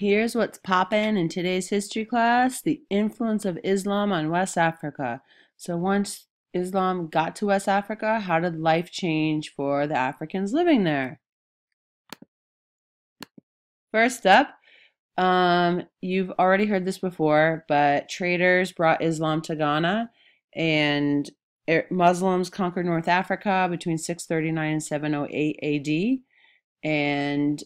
Here's what's poppin' in today's history class, the influence of Islam on West Africa. So once Islam got to West Africa, how did life change for the Africans living there? First up, you've already heard this before, but traders brought Islam to Ghana, and Muslims conquered North Africa between 639 and 708 AD, and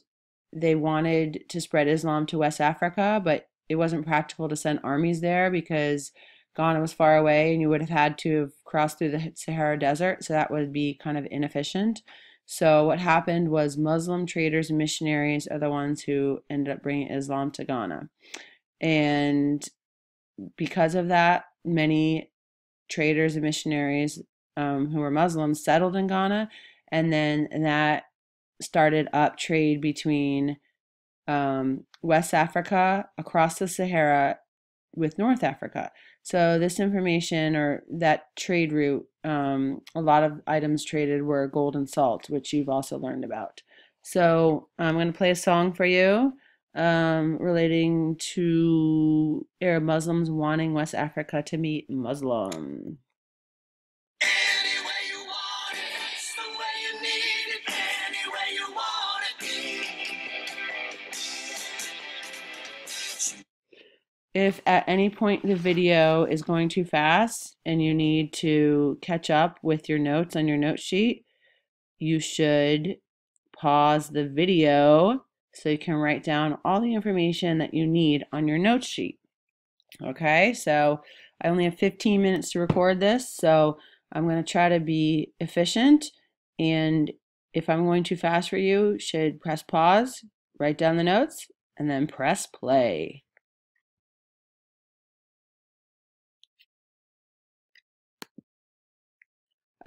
they wanted to spread Islam to West Africa, but it wasn't practical to send armies there because Ghana was far away and you would have had to have crossed through the Sahara Desert, so that would be kind of inefficient. So what happened was Muslim traders and missionaries are the ones who ended up bringing Islam to Ghana. And because of that, many traders and missionaries who were Muslims settled in Ghana, and then that started up trade between West Africa across the Sahara with North Africa. So this information or that trade route, a lot of items traded were gold and salt, which you've also learned about. So I'm going to play a song for you relating to Arab Muslims wanting West Africa to meet Muslim. If at any point the video is going too fast and you need to catch up with your notes on your note sheet, you should pause the video so you can write down all the information that you need on your note sheet. Okay, so I only have 15 minutes to record this, so I'm going to try to be efficient, and if I'm going too fast for you, you should press pause, write down the notes, and then press play.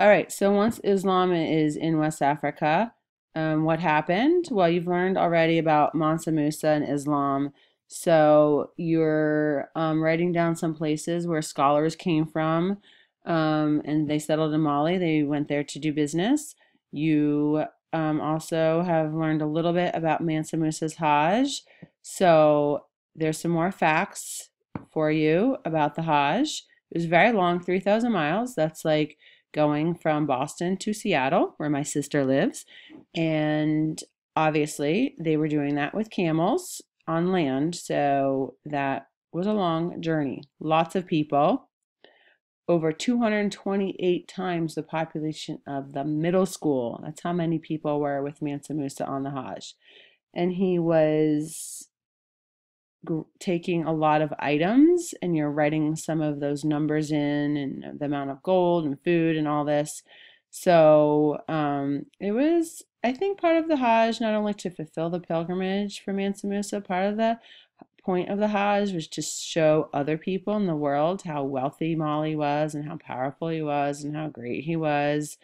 All right, so once Islam is in West Africa, what happened? Well, you've learned already about Mansa Musa and Islam. So you're writing down some places where scholars came from, and they settled in Mali. They went there to do business. You also have learned a little bit about Mansa Musa's Hajj. So there's some more facts for you about the Hajj. It was very long, 3,000 miles. That's like going from Boston to Seattle, where my sister lives. And obviously, they were doing that with camels on land. So that was a long journey. Lots of people. Over 228 times the population of the middle school. That's how many people were with Mansa Musa on the Hajj. And he was taking a lot of items, and you're writing some of those numbers in and the amount of gold and food and all this. So it was, I think, part of the Hajj not only to fulfill the pilgrimage for Mansa Musa, part of the point of the Hajj was to show other people in the world how wealthy Mali was and how powerful he was and how great he was,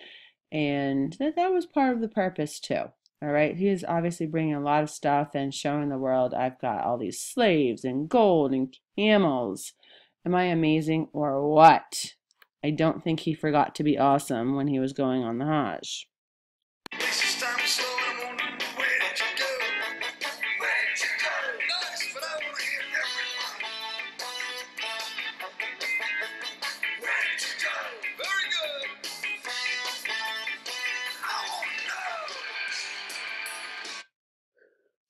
and that was part of the purpose too. All right, he is obviously bringing a lot of stuff and showing the world, I've got all these slaves and gold and camels. Am I amazing or what? I don't think he forgot to be awesome when he was going on the Hajj.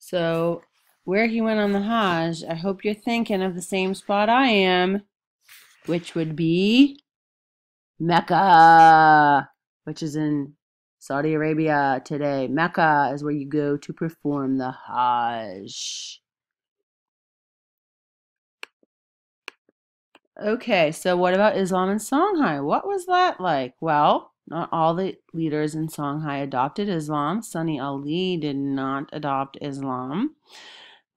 So where he went on the Hajj, I hope you're thinking of the same spot I am, which would be Mecca, which is in Saudi Arabia today. Mecca is where you go to perform the Hajj. Okay, so what about Islam in Songhai? What was that like? Well, not all the leaders in Songhai adopted Islam. Sunni Ali did not adopt Islam.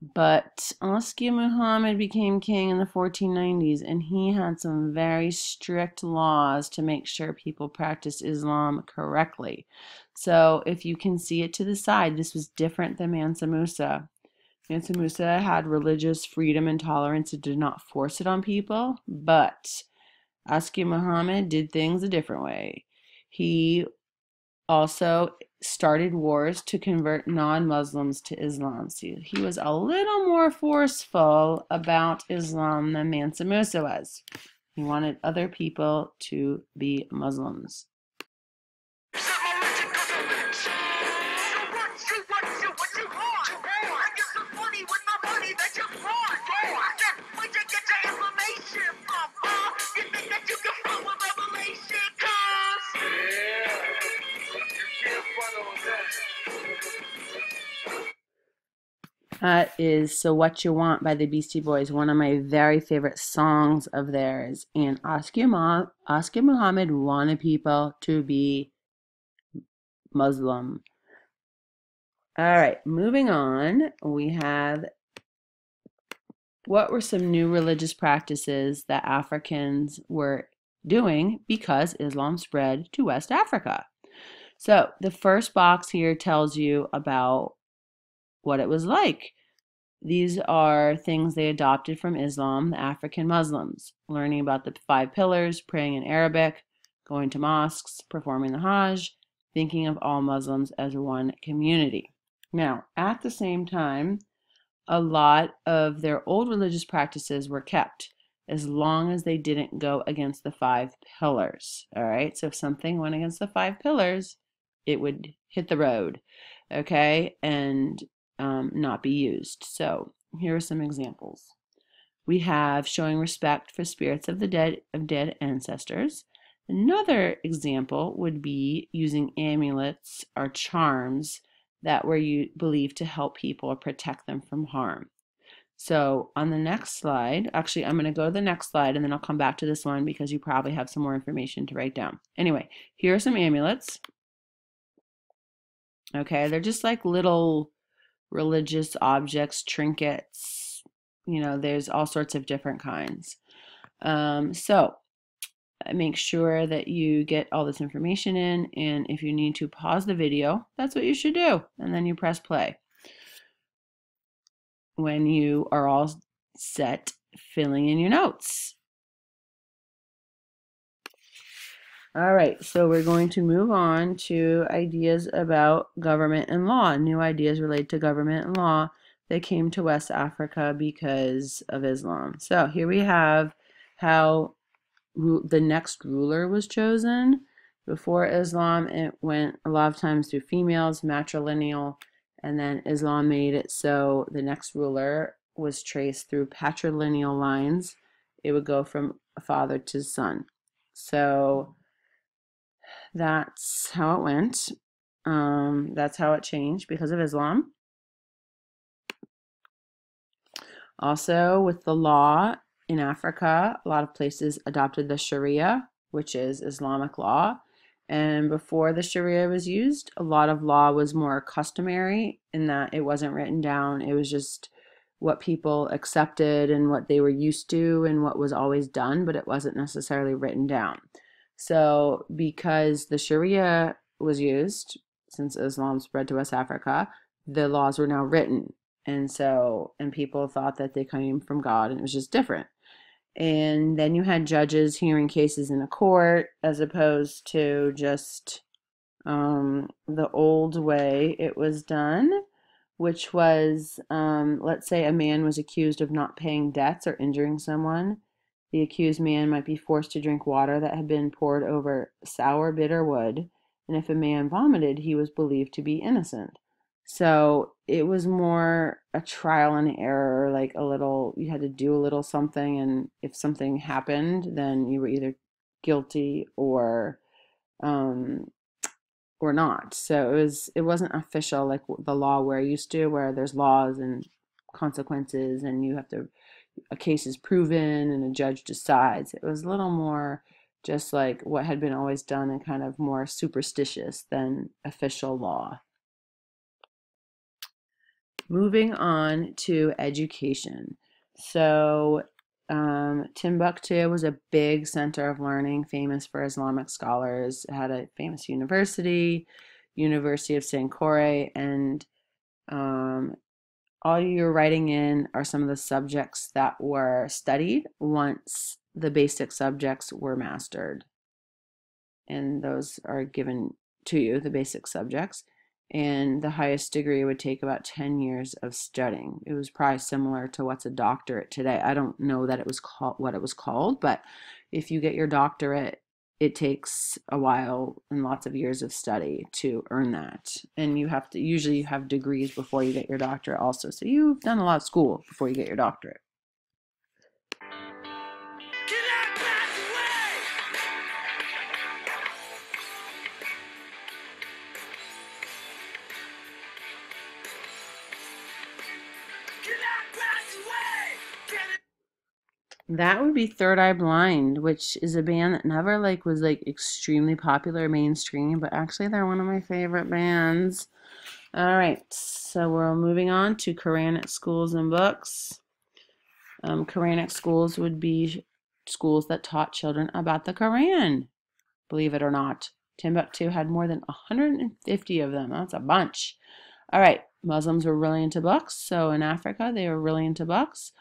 But Askia Muhammad became king in the 1490s, and he had some very strict laws to make sure people practiced Islam correctly. So if you can see it to the side, this was different than Mansa Musa. Mansa Musa had religious freedom and tolerance and did not force it on people, but Askia Muhammad did things a different way. He also started wars to convert non-Muslims to Islam. See, he was a little more forceful about Islam than Mansa Musa was. He wanted other people to be Muslims. That is So What You Want by the Beastie Boys, one of my very favorite songs of theirs. And Oscar Muhammad wanted people to be Muslim. All right, moving on, we have what were some new religious practices that Africans were doing because Islam spread to West Africa? So the first box here tells you about what it was like. These are things they adopted from Islam, the African Muslims, learning about the 5 pillars, praying in Arabic, going to mosques, performing the Hajj, thinking of all Muslims as one community. Now, at the same time, a lot of their old religious practices were kept as long as they didn't go against the 5 pillars. All right, so if something went against the 5 pillars, it would hit the road, okay, and not be used. So here are some examples. We have showing respect for spirits of the dead ancestors. Another example would be using amulets or charms that were believed to help people or protect them from harm. So on the next slide, actually I'm going to go to the next slide and then I'll come back to this one because you probably have some more information to write down. Anyway, here are some amulets. Okay, they're just like little religious objects, trinkets, there's all sorts of different kinds. So make sure that you get all this information in, and if you need to pause the video, that's what you should do, and then you press play when you are all set filling in your notes. All right, so we're going to move on to ideas about government and law, new ideas related to government and law that came to West Africa because of Islam. So here we have how the next ruler was chosen. Before Islam, it went a lot of times through females, matrilineal, and then Islam made it so the next ruler was traced through patrilineal lines. It would go from father to son. So that's how it went. That's how it changed because of Islam. Also, with the law in Africa, a lot of places adopted the Sharia, which is Islamic law. And before the Sharia was used, a lot of law was more customary in that it wasn't written down. It was just what people accepted and what they were used to and what was always done, but it wasn't necessarily written down. So because the Sharia was used, since Islam spread to West Africa, the laws were now written. And people thought that they came from God, and it was just different. And then you had judges hearing cases in a court as opposed to just the old way it was done, which was, let's say a man was accused of not paying debts or injuring someone. The accused man might be forced to drink water that had been poured over sour, bitter wood, and if a man vomited, he was believed to be innocent. So it was more a trial and error, like you had to do a little something, and if something happened, then you were either guilty um, or not. So it wasn't official like the law we're used to, where there's laws and consequences, and a case is proven and a judge decides. It was a little more just like what had been always done and kind of more superstitious than official law. Moving on to education. So Timbuktu was a big center of learning, famous for Islamic scholars. It had a famous university, University of Sankore, and all you're writing in are some of the subjects that were studied once the basic subjects were mastered. And those are given to you, the basic subjects, and the highest degree would take about 10 years of studying. It was probably similar to what's a doctorate today. I don't know that it was called what it was called, but if you get your doctorate, it takes a while and lots of years of study to earn that. And you have to usually you have degrees before you get your doctorate also. So you've done a lot of school before you get your doctorate. That would be Third Eye Blind, which is a band that never was extremely popular mainstream, but actually they're one of my favorite bands. All right, so we're moving on to Quranic schools and books. Quranic schools would be schools that taught children about the Quran, believe it or not. Timbuktu had more than 150 of them. That's a bunch. All right, Muslims were really into books. So in Africa, they were really into books.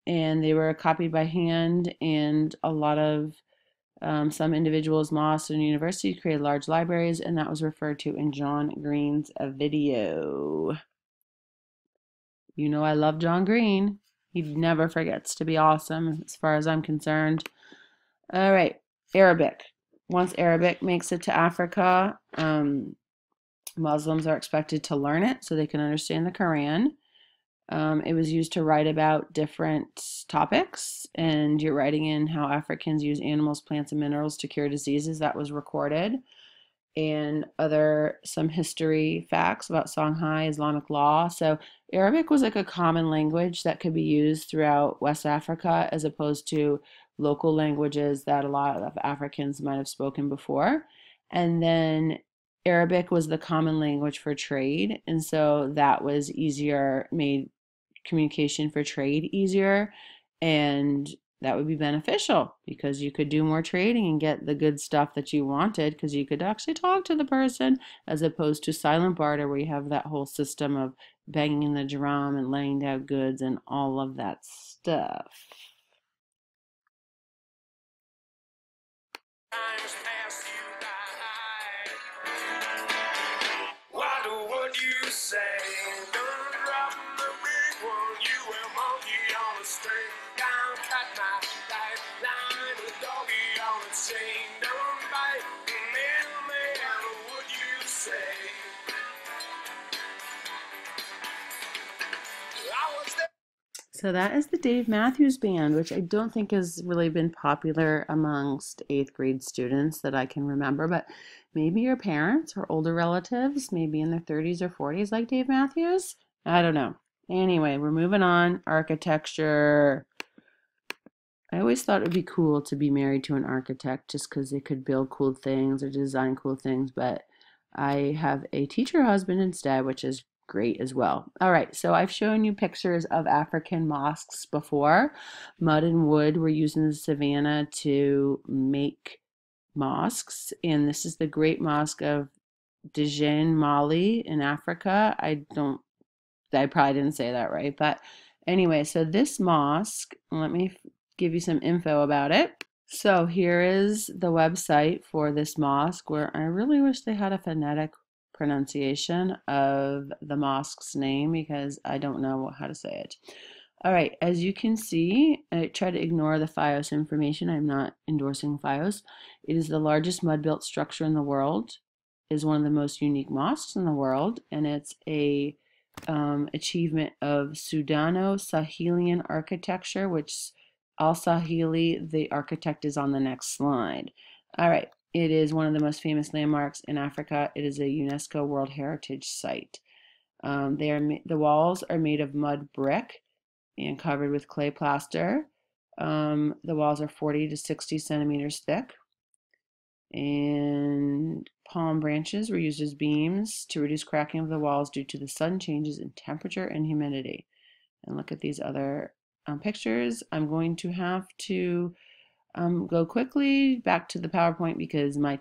And they were copied by hand, and a lot of some individuals, mosques, and universities created large libraries, and that was referred to in John Green's video. You know I love John Green. He never forgets to be awesome, as far as I'm concerned. All right, Arabic. Once Arabic makes it to Africa, Muslims are expected to learn it so they can understand the Quran. It was used to write about different topics, and you're writing in how Africans use animals, plants, and minerals to cure diseases. That was recorded. And some history facts about Songhai Islamic law. So Arabic was like a common language that could be used throughout West Africa as opposed to local languages that a lot of Africans might have spoken before. And then Arabic was the common language for trade, and so that was easier, made communication for trade easier, and that would be beneficial because you could do more trading and get the good stuff that you wanted because you could actually talk to the person, as opposed to silent barter where you have that whole system of banging the drum and laying down goods and all of that stuff. What would you say? Don't drop the big one, you will monkey on the string. Down, cut my lifeline, a doggy on the chain. Don't bite the middleman, what would you say? So that is the Dave Matthews Band, which I don't think has really been popular amongst 8th grade students that I can remember, but maybe your parents or older relatives, maybe in their 30s or 40s, like Dave Matthews. I don't know. Anyway, we're moving on. Architecture. I always thought it would be cool to be married to an architect just because they could build cool things or design cool things, but I have a teacher husband instead, which is great as well. All right, so I've shown you pictures of African mosques before. Mud and wood were used in the savannah to make mosques, and this is the Great Mosque of Djinn, Mali in Africa. I probably didn't say that right, but anyway, so this mosque, let me give you some info about it. So here is the website for this mosque, where I really wish they had a phonetic pronunciation of the mosque's name because I don't know how to say it. All right, as you can see, I try to ignore the FiOS information. I'm not endorsing FiOS. It is the largest mud-built structure in the world, is one of the most unique mosques in the world, and it's a achievement of Sudano-Sahelian architecture, which Al-Sahili, the architect, is on the next slide. All right, it is one of the most famous landmarks in Africa. It is a UNESCO World Heritage Site. The walls are made of mud brick and covered with clay plaster. The walls are 40 to 60 centimeters thick. And palm branches were used as beams to reduce cracking of the walls due to the sudden changes in temperature and humidity. And look at these other pictures. I'm going to have to go quickly back to the PowerPoint because my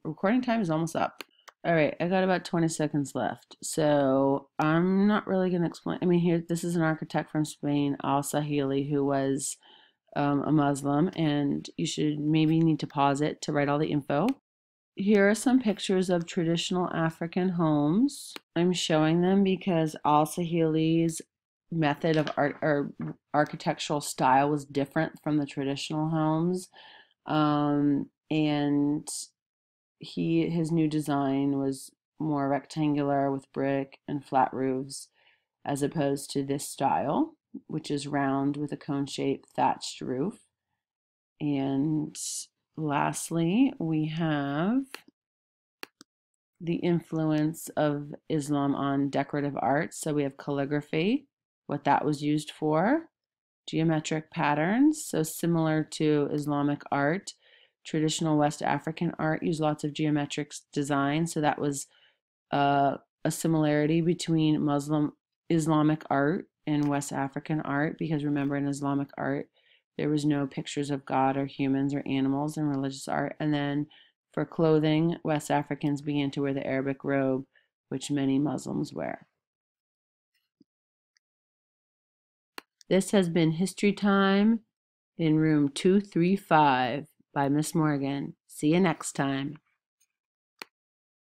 recording time is almost up. All right, I got about 20 seconds left. So I'm not really going to explain. I mean, this is an architect from Spain, Al-Sahili, who was a Muslim, and you should maybe need to pause it to write all the info. Here are some pictures of traditional African homes. I'm showing them because Al-Sahili's method of art or architectural style was different from the traditional homes. And his new design was more rectangular with brick and flat roofs as opposed to this style, which is round with a cone-shaped thatched roof. And lastly, we have the influence of Islam on decorative arts. So we have calligraphy, what that was used for, geometric patterns, so similar to Islamic art. Traditional West African art used lots of geometric design, so that was a similarity between Muslim Islamic art and West African art, because remember, in Islamic art there was no pictures of God or humans or animals in religious art. And then for clothing, West Africans began to wear the Arabic robe, which many Muslims wear. This has been History Time in room 235 by Miss Morgan. See you next time.